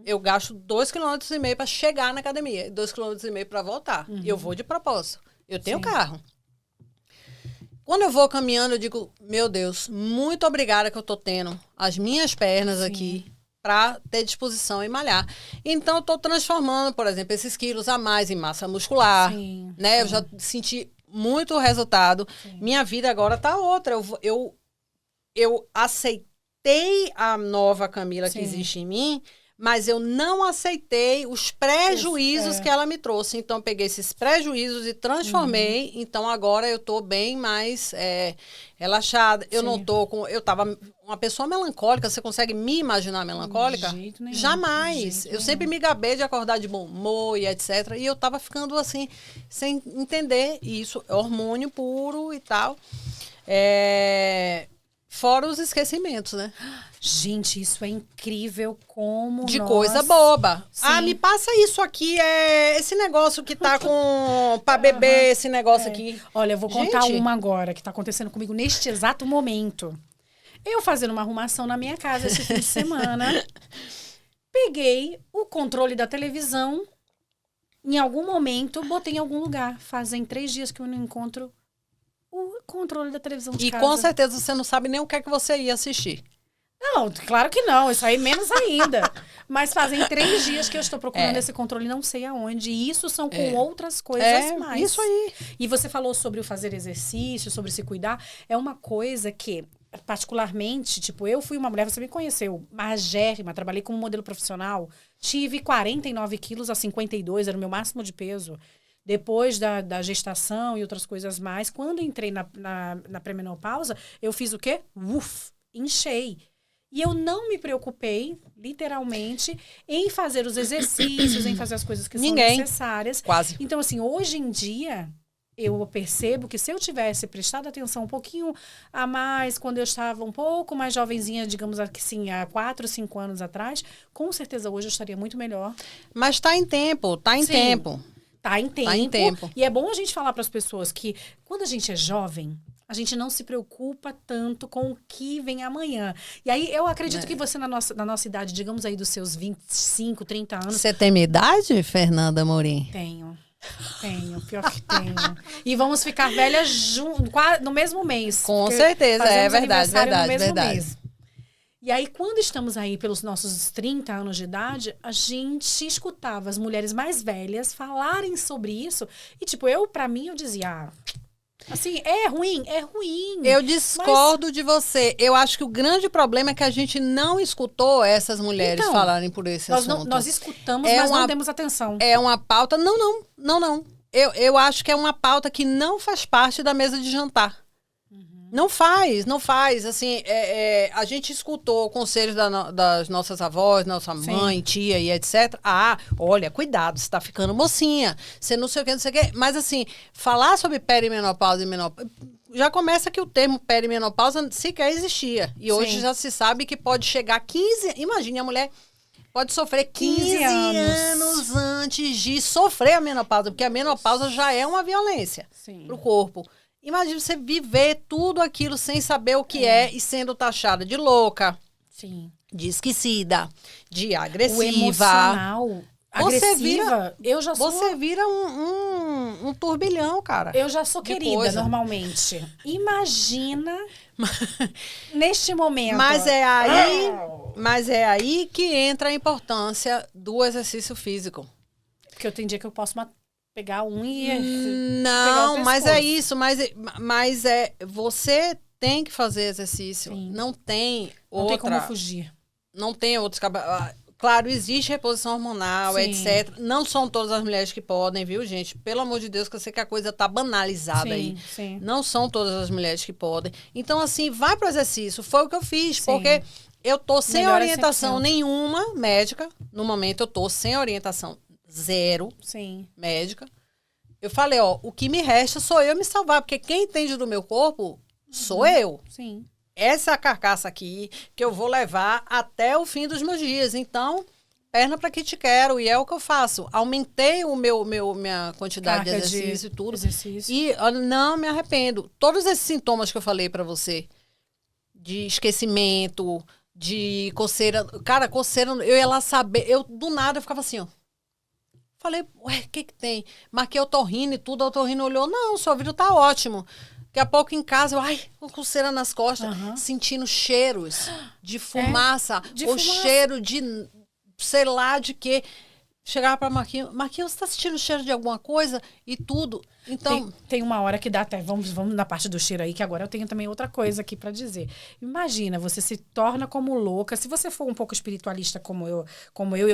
eu gasto 2,5 km para chegar na academia, 2,5 km para voltar. Eu vou de propósito. Eu tenho carro. Quando eu vou caminhando, eu digo, meu Deus, muito obrigada que eu tô tendo as minhas pernas aqui para ter disposição e malhar. Então, eu tô transformando, por exemplo, esses quilos a mais em massa muscular, né? Eu já senti muito resultado. Minha vida agora tá outra. Eu aceitei a nova Camila que existe em mim, mas eu não aceitei os prejuízos que ela me trouxe. Então, eu peguei esses prejuízos e transformei. Então, agora eu tô bem mais relaxada. Eu não tô com... Eu tava uma pessoa melancólica. Você consegue me imaginar melancólica? De jeito nenhum. Jamais. Eu sempre me gabei de acordar de bom humor e etc. E eu tava ficando assim, sem entender isso. É hormônio puro e tal. Fora os esquecimentos, né? Gente, isso é incrível como de coisa boba. Sim. Me passa isso aqui, esse negócio que tá com... pra beber, esse negócio aqui. Olha, eu vou contar uma agora, que tá acontecendo comigo neste exato momento. Eu fazendo uma arrumação na minha casa esse fim de semana, peguei o controle da televisão, em algum momento, botei em algum lugar. Fazem 3 dias que eu não encontro o controle da televisão de casa. E com certeza você não sabe nem o que é que você ia assistir. Não, claro que não. Isso aí menos ainda. Mas fazem 3 dias que eu estou procurando esse controle, não sei aonde. E isso são com outras coisas mais. Isso aí. E você falou sobre o fazer exercício, sobre se cuidar. É uma coisa que, particularmente, tipo, eu fui uma mulher, você me conheceu, magérrima, trabalhei como modelo profissional. Tive 49 quilos a 52, era o meu máximo de peso. Depois da gestação e outras coisas mais, quando entrei na pré-menopausa, eu fiz o quê? Inchei. E eu não me preocupei, literalmente, em fazer os exercícios, em fazer as coisas que são necessárias. Quase. Então, assim, hoje em dia, eu percebo que se eu tivesse prestado atenção um pouquinho a mais, quando eu estava um pouco mais jovenzinha, digamos assim, há 4, 5 anos atrás, com certeza hoje eu estaria muito melhor. Mas tá em tempo, tá em tempo. Tá em tempo. E é bom a gente falar para as pessoas que, quando a gente é jovem, a gente não se preocupa tanto com o que vem amanhã. E aí, eu acredito que você, na nossa idade, digamos aí dos seus 25, 30 anos... Você tem minha idade, Fernanda Amorim? Tenho, pior que tenho. E vamos ficar velhas no mesmo mês. Com certeza, é verdade. Mês. E aí, quando estamos aí pelos nossos 30 anos de idade, a gente escutava as mulheres mais velhas falarem sobre isso. E, tipo, pra mim, eu dizia... Assim, é ruim. Eu discordo de você. Eu acho que o grande problema é que a gente não escutou essas mulheres falarem por esse assunto. Nós escutamos, mas não demos atenção. É uma pauta... Não. Eu acho que é uma pauta que não faz parte da mesa de jantar. Não faz. Assim, a gente escutou conselhos das nossas avós, nossa mãe, tia e etc. Olha, cuidado, você tá ficando mocinha. Você não sei o que, não sei o que. Mas, assim, falar sobre perimenopausa e menopausa... Já começa que o termo perimenopausa sequer existia. E hoje já se sabe que pode chegar a 15... Imagine, a mulher pode sofrer 15 anos antes de sofrer a menopausa. Porque a menopausa já é uma violência pro corpo. Imagina você viver tudo aquilo sem saber o que é e sendo taxada de louca, de esquecida, de agressiva. O emocional, agressiva, Você vira um turbilhão, cara. Eu já sou querida, normalmente. Imagina neste momento. Mas é aí que entra a importância do exercício físico. Porque eu tenho dia que eu posso pegar e... Não, mas é isso. Mas você tem que fazer exercício. Não tem como fugir. Não tem outros... Claro, existe reposição hormonal, etc. Não são todas as mulheres que podem, viu, gente? Pelo amor de Deus, que eu sei que a coisa tá banalizada aí. Não são todas as mulheres que podem. Então, assim, vai pro exercício. Foi o que eu fiz, porque... eu tô sem Melhora orientação 100%. nenhuma médica. No momento, eu tô sem orientação zero Sim. médica. Eu falei, ó, o que me resta sou eu me salvar, porque quem entende do meu corpo sou eu. Sim. Essa é a carcaça aqui que eu vou levar até o fim dos meus dias. Então, perna para que te quero, e é o que eu faço. Aumentei minha quantidade de Carga exercício e tudo. exercício. E eu não me arrependo. Todos esses sintomas que eu falei para você, de esquecimento, de coceira. Cara, coceira, eu ia lá saber. Eu, do nada, eu ficava assim, ó. Falei, ué, o que tem? Marquei o otorrino e tudo, a otorrino olhou, não, seu ouvido tá ótimo. Daqui a pouco em casa, eu, ai, com coceira nas costas, sentindo cheiros de fumaça, de ou fumaça. cheiro de, sei lá, de quê. Chegava pra Marquinhos, Marquinhos, você tá sentindo cheiro de alguma coisa? E tudo. Então, Tem uma hora que dá até. Vamos na parte do cheiro aí, que agora eu tenho também outra coisa aqui pra dizer. Imagina, você se torna como louca. Se você for um pouco espiritualista como eu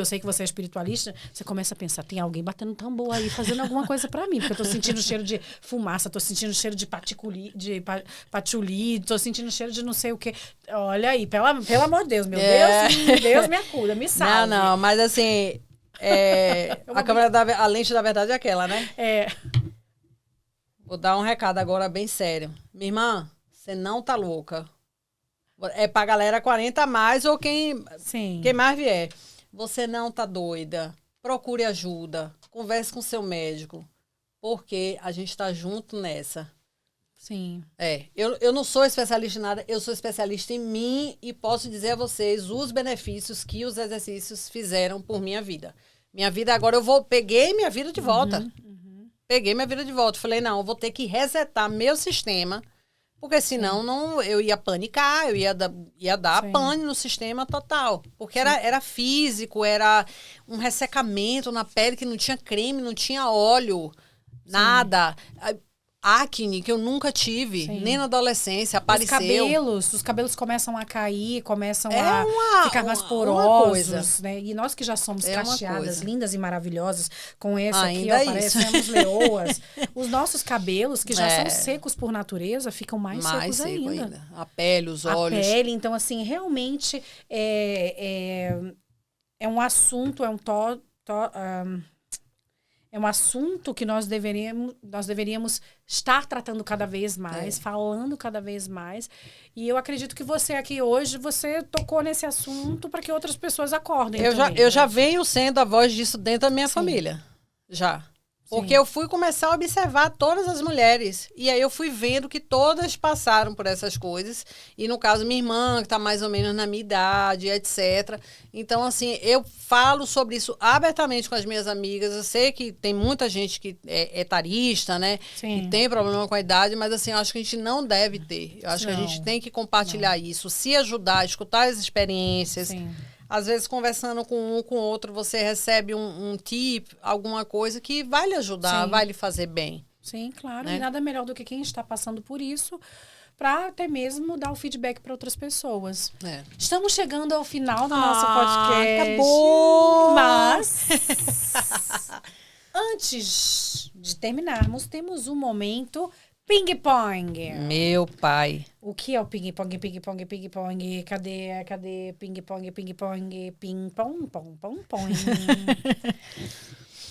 sei que você é espiritualista, você começa a pensar, tem alguém batendo tambor aí, fazendo alguma coisa pra mim. Porque eu tô sentindo cheiro de fumaça, tô sentindo cheiro de patchouli, tô sentindo cheiro de não sei o quê. Olha aí, pelo amor de Deus, meu Deus me acuda, me salve. não, mas assim, a lente da verdade é aquela, né? É. Vou dar um recado agora bem sério. Minha irmã, você não tá louca. É pra galera 40 a mais ou quem mais vier. Você não tá doida. Procure ajuda. Converse com seu médico. Porque a gente tá junto nessa. Sim. Eu não sou especialista em nada, eu sou especialista em mim e posso dizer a vocês os benefícios que os exercícios fizeram por minha vida. Minha vida agora, peguei minha vida de volta. Peguei minha vida de volta. Falei, não, eu vou ter que resetar meu sistema, porque senão eu ia panicar, eu ia dar pane no sistema total. Porque era físico, era um ressecamento na pele que não tinha creme, não tinha óleo, nada. Acne, que eu nunca tive, nem na adolescência, apareceu. Os cabelos começam a cair, começam a ficar mais porosos, né? E nós que já somos cacheadas, lindas e maravilhosas, com esse ainda aqui, ó, parecemos leoas. Os nossos cabelos, que já são secos por natureza, ficam mais secos ainda. A pele, os olhos. A pele, então, assim, realmente é um assunto, é um assunto que nós deveríamos estar tratando cada vez mais, falando cada vez mais. E eu acredito que você aqui hoje, você tocou nesse assunto para que outras pessoas acordem. Eu já venho sendo a voz disso dentro da minha família. Já. Porque eu fui começar a observar todas as mulheres. E aí eu fui vendo que todas passaram por essas coisas. E no caso, minha irmã, que está mais ou menos na minha idade, etc. Então, assim, eu falo sobre isso abertamente com as minhas amigas. Eu sei que tem muita gente que é etarista, né? Que tem problema com a idade, mas assim, eu acho que a gente não deve ter. Eu acho que a gente tem que compartilhar isso, se ajudar, escutar as experiências. Às vezes, conversando com um com o outro, você recebe um tip, alguma coisa que vai lhe ajudar, vai lhe fazer bem. Sim, claro. Né? E nada melhor do que quem está passando por isso, para até mesmo dar o feedback para outras pessoas. Estamos chegando ao final do nosso podcast. Acabou! Mas, antes de terminarmos, temos um momento ping-pong. Meu pai. O que é o ping-pong, ping-pong, ping-pong? Cadê ping-pong, ping-pong, ping-pong, pong.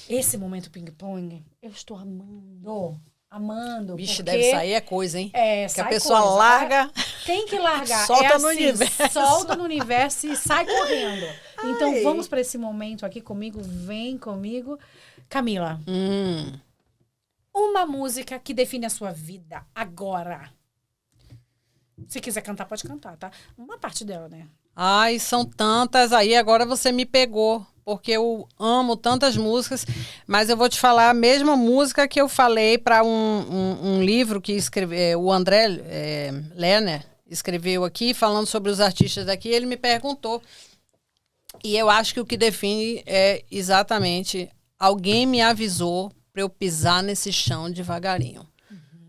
Esse momento ping-pong, eu estou amando. Vixe, porque deve sair coisa, hein? Que a pessoa coisa. larga. Tem que largar. Solta no universo. Solta no universo e sai correndo. Então vamos para esse momento aqui comigo. Vem comigo. Camila. Uma música que define a sua vida agora. Se quiser cantar, pode cantar, tá? Uma parte dela, né? Ai, são tantas aí. Agora você me pegou. Porque eu amo tantas músicas. Mas eu vou te falar a mesma música que eu falei para um livro que o André Lerner escreveu aqui, falando sobre os artistas daqui. Ele me perguntou. E eu acho que o que define é exatamente... Alguém me avisou para eu pisar nesse chão devagarinho.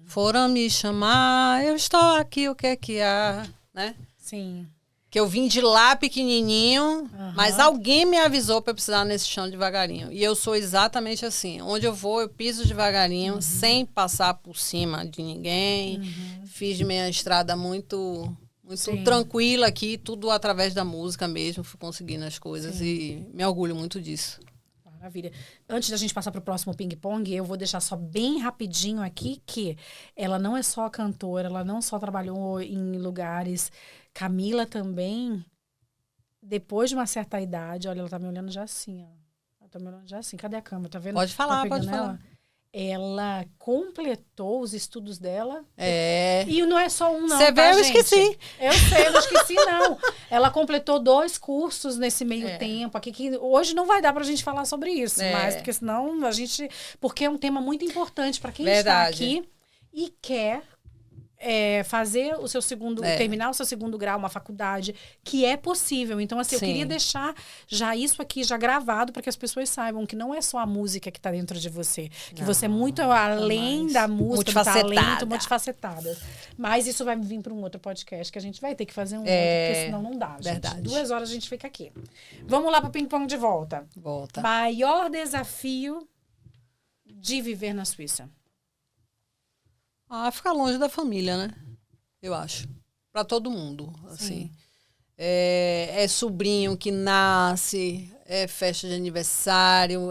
Foram me chamar, eu estou aqui, o que é que há? Né? Sim. Que eu vim de lá pequenininho, mas alguém me avisou para eu pisar nesse chão devagarinho. E eu sou exatamente assim. Onde eu vou, eu piso devagarinho, sem passar por cima de ninguém. Fiz minha estrada muito muito Sim. tranquila aqui, tudo através da música mesmo, fui conseguindo as coisas e me orgulho muito disso. Maravilha. Antes da gente passar para o próximo ping-pong, eu vou deixar só bem rapidinho aqui que ela não é só cantora, ela não só trabalhou em lugares. Camila também, depois de uma certa idade, olha, ela tá me olhando já assim, ó. Ela tá me olhando já assim. Cadê a câmera? Tá vendo? Pode falar, Tá pode pegando ela? falar. Ela completou os estudos dela. É. E não é só um, não. Você tá, vê, eu gente? esqueci. Eu sei, eu não esqueci, não. Ela completou 2 cursos nesse meio É. tempo aqui, que hoje não vai dar pra gente falar sobre isso, É. mas porque senão a gente. Porque é um tema muito importante pra quem Verdade. está aqui e quer. Fazer o seu segundo, terminar o seu segundo grau, uma faculdade, que é possível. Então, assim, eu Sim. queria deixar já isso aqui já gravado para que as pessoas saibam que não é só a música que está dentro de você, que Não, você é muito além jamais. da música, do Multifacetada. talento, multifacetada. Mas isso vai vir para um outro podcast que a gente vai ter que fazer um outro, porque senão não dá, gente. Verdade. 2 horas a gente fica aqui. Vamos lá para o ping-pong de volta. Volta. Maior desafio de viver na Suíça? Ficar longe da família, né? Eu acho. Pra todo mundo, assim. É sobrinho que nasce, é festa de aniversário,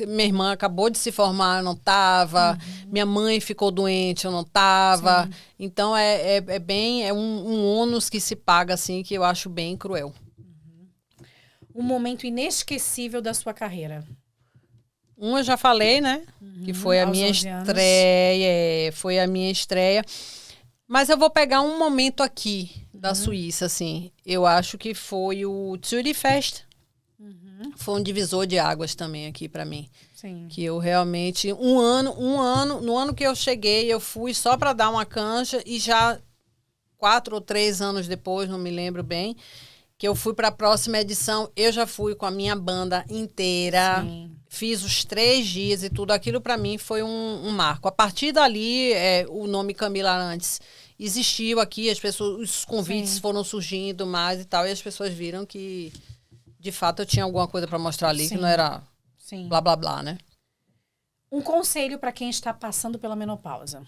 minha irmã acabou de se formar, eu não tava. Minha mãe ficou doente, eu não tava. Sim. Então, é um ônus que se paga, assim, que eu acho bem cruel. Um momento inesquecível da sua carreira? Eu já falei, né? Que foi a aos minha 11 anos. estreia. Foi a minha estreia. Mas eu vou pegar um momento aqui da Suíça, assim. Eu acho que foi o Zürich Fest. Foi um divisor de águas também aqui pra mim. Sim. Que eu realmente... no ano que eu cheguei, eu fui só pra dar uma cancha e já 4 ou 3 anos depois, não me lembro bem, que eu fui pra próxima edição, eu já fui com a minha banda inteira. Sim. Fiz os 3 dias e tudo aquilo para mim foi um marco. A partir dali, o nome Camila Arantes existiu aqui, os convites Sim. foram surgindo mais e tal, e as pessoas viram que, de fato, eu tinha alguma coisa para mostrar ali, Sim. que não era Sim. blá, blá, blá, né? Um conselho para quem está passando pela menopausa?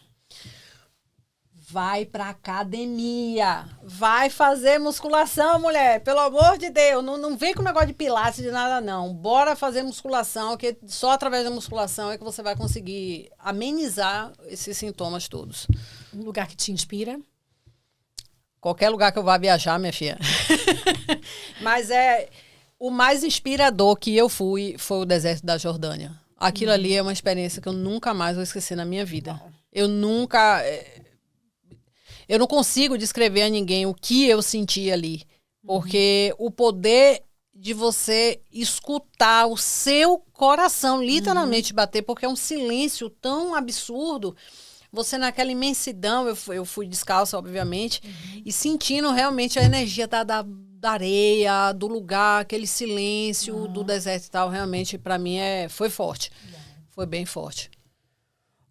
Vai pra academia. Vai fazer musculação, mulher. Pelo amor de Deus. Não vem com negócio de pilates, de nada, não. Bora fazer musculação, que só através da musculação é que você vai conseguir amenizar esses sintomas todos. Um lugar que te inspira? Qualquer lugar que eu vá viajar, minha filha. Mas o mais inspirador que eu fui foi o deserto da Jordânia. Aquilo ali é uma experiência que eu nunca mais vou esquecer na minha vida. Eu não consigo descrever a ninguém o que eu senti ali. Porque o poder de você escutar o seu coração literalmente bater, porque é um silêncio tão absurdo. Você naquela imensidão, eu fui descalça, obviamente, e sentindo realmente a energia da areia, do lugar, aquele silêncio do deserto e tal. Realmente, para mim, foi forte. Foi bem forte.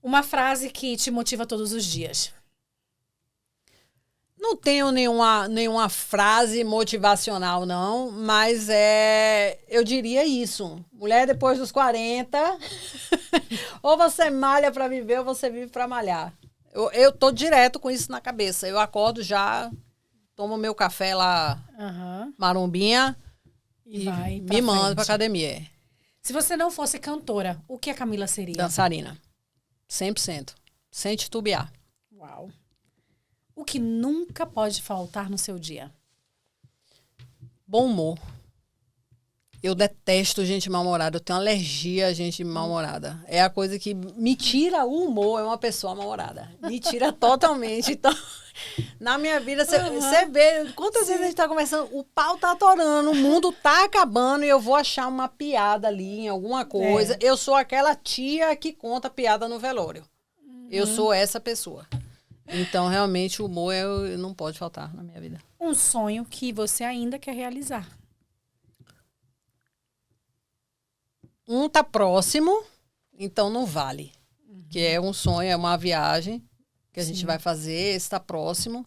Uma frase que te motiva todos os dias? Não tenho nenhuma frase motivacional, não, mas eu diria isso. Mulher depois dos 40, ou você malha para viver ou você vive para malhar. Eu tô direto com isso na cabeça. Eu acordo já, tomo meu café lá, marombinha, e vai me mando frente. pra academia. Se você não fosse cantora, o que a Camila seria? Dançarina. 100%. Sem titubear. Uau. O que nunca pode faltar no seu dia? Bom humor. Eu detesto gente mal-humorada. Eu tenho alergia a gente mal-humorada. É a coisa que me tira o humor, é uma pessoa mal-humorada. Me tira totalmente. Então, na minha vida, você vê quantas vezes a gente tá conversando, o pau tá atorando, o mundo tá acabando e eu vou achar uma piada ali em alguma coisa. Eu sou aquela tia que conta piada no velório. Eu sou essa pessoa. Então, realmente, o humor não pode faltar na minha vida. Um sonho que você ainda quer realizar? Tá próximo, então não vale. Que é um sonho, é uma viagem que a gente vai fazer, esse tá próximo.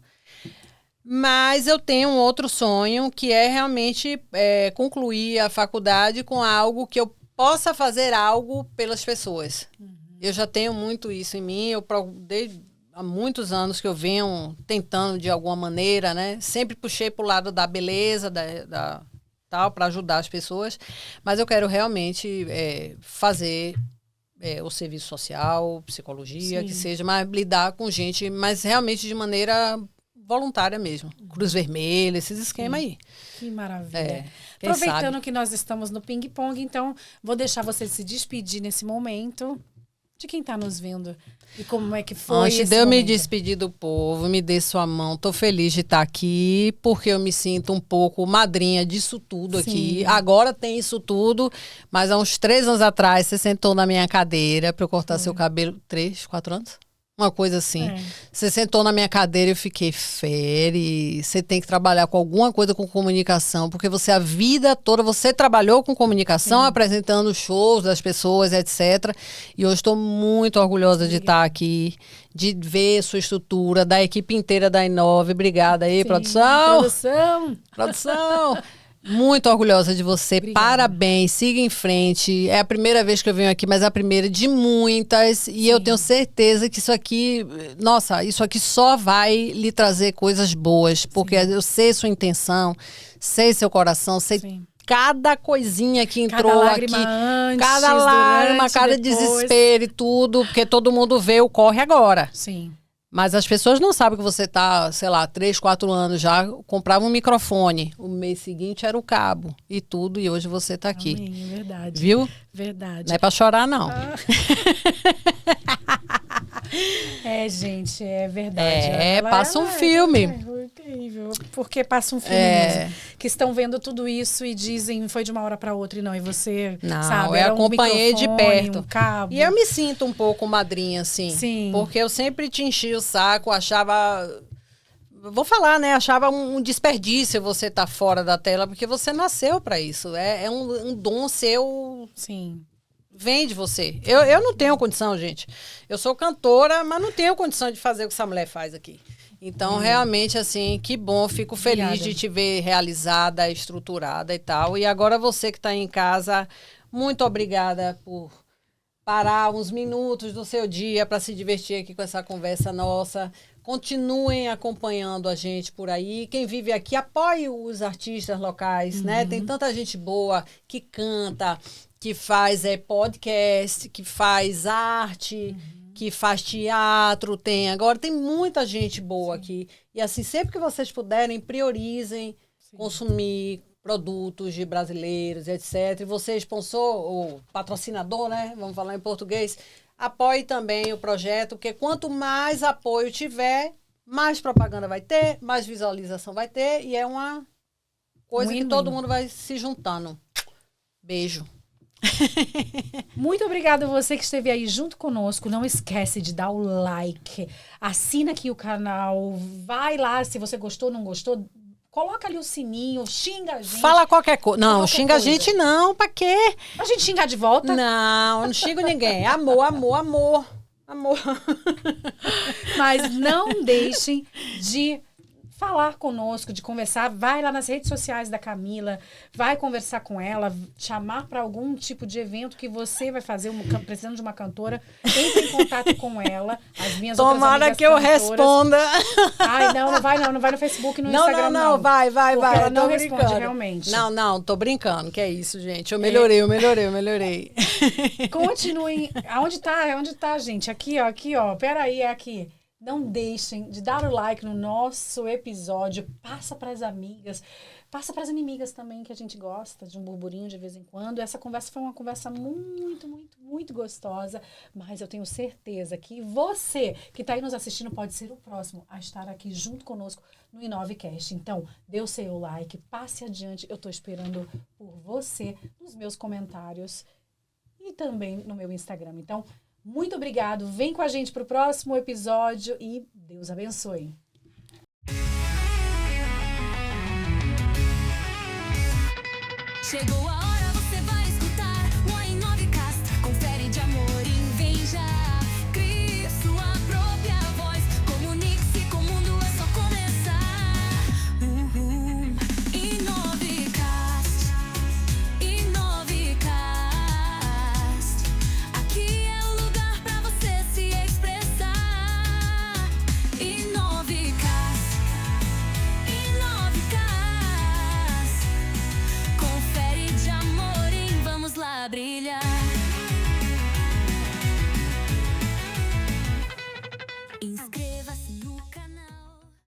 Mas eu tenho um outro sonho, que é realmente concluir a faculdade com algo que eu possa fazer algo pelas pessoas. Eu já tenho muito isso em mim, há muitos anos que eu venho tentando de alguma maneira, né? Sempre puxei para o lado da beleza, tal, para ajudar as pessoas, mas eu quero realmente fazer o serviço social, psicologia, que seja, mas lidar com gente, mas realmente de maneira voluntária mesmo. Cruz Vermelha, esses esquemas aí. Que maravilha. Aproveitando que nós estamos no ping-pong, então vou deixar você se despedir nesse momento de quem está nos vendo. E como é que foi Antes de eu me despedir do povo, me dê sua mão. Tô feliz de estar aqui, porque eu me sinto um pouco madrinha disso tudo aqui. Agora tem isso tudo, mas há uns 3 anos atrás, você sentou na minha cadeira para eu cortar seu cabelo. 3, 4 anos? Uma coisa assim. Você sentou na minha cadeira e eu fiquei, Fere, você tem que trabalhar com alguma coisa com comunicação, porque você a vida toda, você trabalhou com comunicação, apresentando shows das pessoas, etc. E hoje estou muito orgulhosa de estar aqui, de ver sua estrutura, da equipe inteira da Inove. Obrigada aí, produção! Produção! Muito orgulhosa de você. Obrigada. Parabéns, siga em frente. É a primeira vez que eu venho aqui, mas é a primeira de muitas. E eu tenho certeza que isso aqui, nossa, isso aqui só vai lhe trazer coisas boas. Porque eu sei sua intenção, sei seu coração, sei cada coisinha que entrou cada lágrima aqui. Antes, cada lágrima, durante, cada depois. Desespero e tudo. Porque todo mundo vê o corre agora. Sim. Mas as pessoas não sabem que você tá, sei lá, 3, 4 anos já, comprava um microfone. O mês seguinte era o cabo e tudo, e hoje você tá aqui. Amém, é verdade. Viu? Verdade. Não é pra chorar, não. Gente, é verdade. Passa um filme. Incrível. Porque passa um filme mesmo. Que estão vendo tudo isso e dizem, foi de uma hora para outra e não. E você, não, sabe, eu acompanhei de perto. Um cabo. E eu me sinto um pouco madrinha, assim. Sim. Porque eu sempre te enchi o saco, achava... Vou falar, né? Achava um desperdício você estar fora da tela, porque você nasceu para isso. É um dom seu... Sim. Vem de você. Eu não tenho condição, gente. Eu sou cantora, mas não tenho condição de fazer o que essa mulher faz aqui. Então, realmente, assim, que bom. Fico feliz de te ver realizada, estruturada e tal. E agora você que está em casa, muito obrigada por parar uns minutos do seu dia para se divertir aqui com essa conversa nossa. Continuem acompanhando a gente por aí. Quem vive aqui, apoie os artistas locais, né? Tem tanta gente boa que canta, que faz podcast, que faz arte, que faz teatro, agora tem muita gente boa aqui. E assim, sempre que vocês puderem, priorizem consumir produtos de brasileiros, etc. E você, sponsor ou patrocinador, né? Vamos falar em português, apoie também o projeto, porque quanto mais apoio tiver, mais propaganda vai ter, mais visualização vai ter, e é uma coisa que todo mundo vai se juntando. Beijo. Muito obrigada a você que esteve aí junto conosco. Não esquece de dar o like, assina aqui o canal, vai lá se você gostou, não gostou, coloca ali o sininho, xinga a gente. Fala qualquer coisa. Não, xinga a gente não, pra quê? A gente xingar de volta? Não xingo ninguém. Amor, amor, amor. Amor. Mas não deixem de falar conosco, de conversar. Vai lá nas redes sociais da Camila, vai conversar com ela, chamar para algum tipo de evento que você vai fazer, precisando de uma cantora, entre em contato com ela. As minhas Tomara que eu responda. Ai, não vai no Facebook, no Instagram, não. Vai. Ela não responde, realmente. Não, tô brincando, que é isso, gente. Eu melhorei. Continuem. Aonde tá, gente? Aqui, ó. Peraí, é aqui. Não deixem de dar o like no nosso episódio. Passa para as amigas. Passa para as inimigas também, que a gente gosta de um burburinho de vez em quando. Essa conversa foi uma conversa muito, muito, muito gostosa. Mas eu tenho certeza que você que está aí nos assistindo pode ser o próximo a estar aqui junto conosco no Inovecast. Então, dê o seu like, passe adiante. Eu estou esperando por você nos meus comentários e também no meu Instagram. Então, muito obrigado. Vem com a gente para o próximo episódio e Deus abençoe. Chegou a hora.